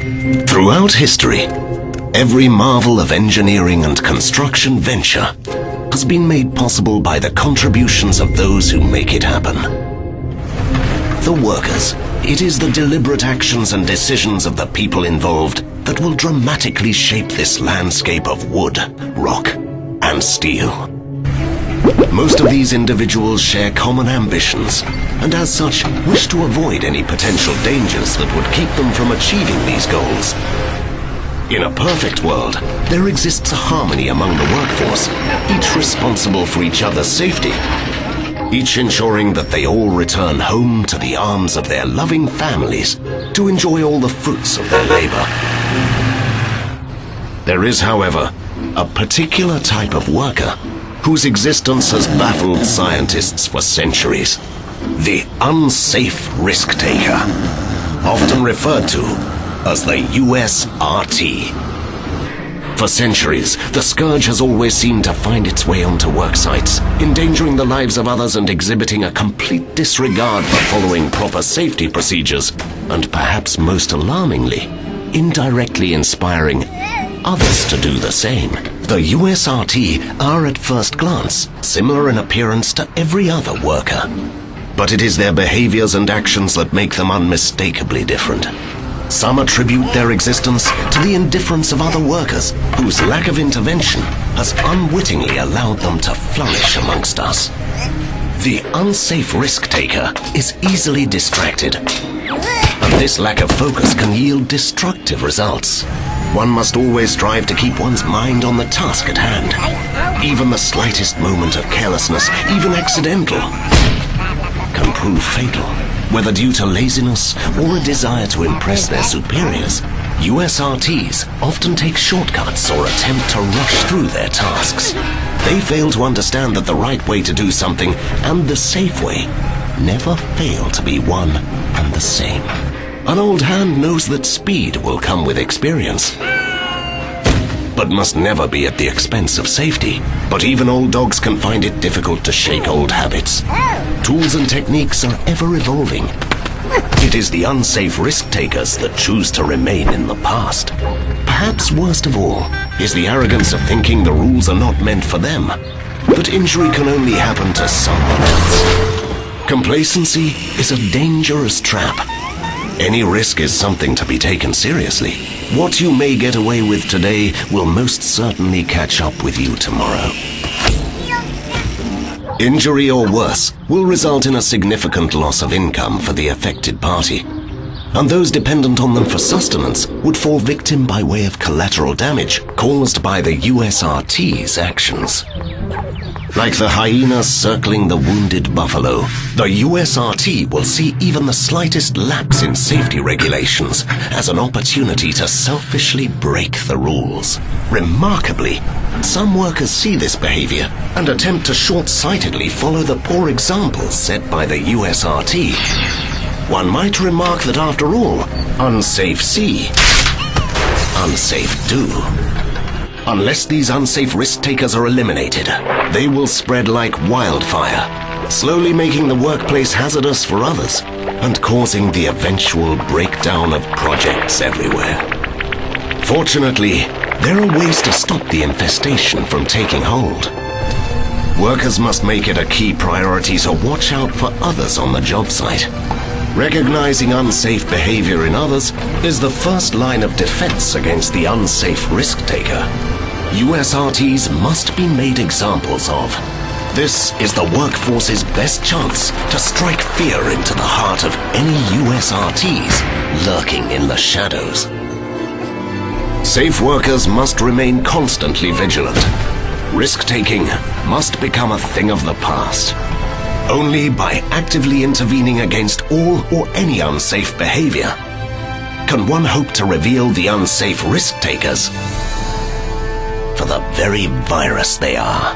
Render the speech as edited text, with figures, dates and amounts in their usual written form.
Throughout history, every marvel of engineering and construction venture has been made possible by the contributions of those who make it happen. The workers. It is the deliberate actions and decisions of the people involved that will dramatically shape this landscape of wood, rock, and steel. Most of these individuals share common ambitions, and as such wish to avoid any potential dangers that would keep them from achieving these goals. In a perfect world, there exists a harmony among the workforce, each responsible for each other's safety, each ensuring that they all return home to the arms of their loving families to enjoy all the fruits of their labor. There is, however, a particular type of worker whose existence has baffled scientists for centuries. The unsafe risk-taker, often referred to as the USRT. For centuries, the scourge has always seemed to find its way onto work sites, endangering the lives of others and exhibiting a complete disregard for following proper safety procedures, and perhaps most alarmingly, indirectly inspiring others to do the same. The USRT are at first glance similar in appearance to every other worker, but it is their behaviors and actions that make them unmistakably different. Some attribute their existence to the indifference of other workers whose lack of intervention has unwittingly allowed them to flourish amongst us. The unsafe risk-taker is easily distracted, and this lack of focus can yield destructive results. One must always strive to keep one's mind on the task at hand. Even the slightest moment of carelessness, even accidental, can prove fatal. Whether due to laziness or a desire to impress their superiors, USRTs often take shortcuts or attempt to rush through their tasks. They fail to understand that the right way to do something and the safe way never fail to be one and the same. An old hand knows that speed will come with experience, but must never be at the expense of safety. But even old dogs can find it difficult to shake old habits. Tools and techniques are ever evolving. It is the unsafe risk-takers that choose to remain in the past. Perhaps worst of all is the arrogance of thinking the rules are not meant for them, that injury can only happen to someone else. Complacency is a dangerous trap. Any risk is something to be taken seriously. What you may get away with today will most certainly catch up with you tomorrow. Injury or worse will result in a significant loss of income for the affected party, and those dependent on them for sustenance would fall victim by way of collateral damage caused by the USRT's actions. Like the hyena circling the wounded buffalo, the USRT will see even the slightest lapse in safety regulations as an opportunity to selfishly break the rules. Remarkably, some workers see this behavior and attempt to short-sightedly follow the poor examples set by the USRT. One might remark that after all, unsafe see, unsafe do. Unless these unsafe risk-takers are eliminated, they will spread like wildfire, slowly making the workplace hazardous for others and causing the eventual breakdown of projects everywhere. Fortunately, there are ways to stop the infestation from taking hold. Workers must make it a key priority to watch out for others on the job site. Recognizing unsafe behavior in others is the first line of defense against the unsafe risk-taker. USRTs must be made examples of. This is the workforce's best chance to strike fear into the heart of any USRTs lurking in the shadows. Safe workers must remain constantly vigilant. Risk-taking must become a thing of the past. Only by actively intervening against all or any unsafe behavior can one hope to reveal the unsafe risk-takers for the very virus they are.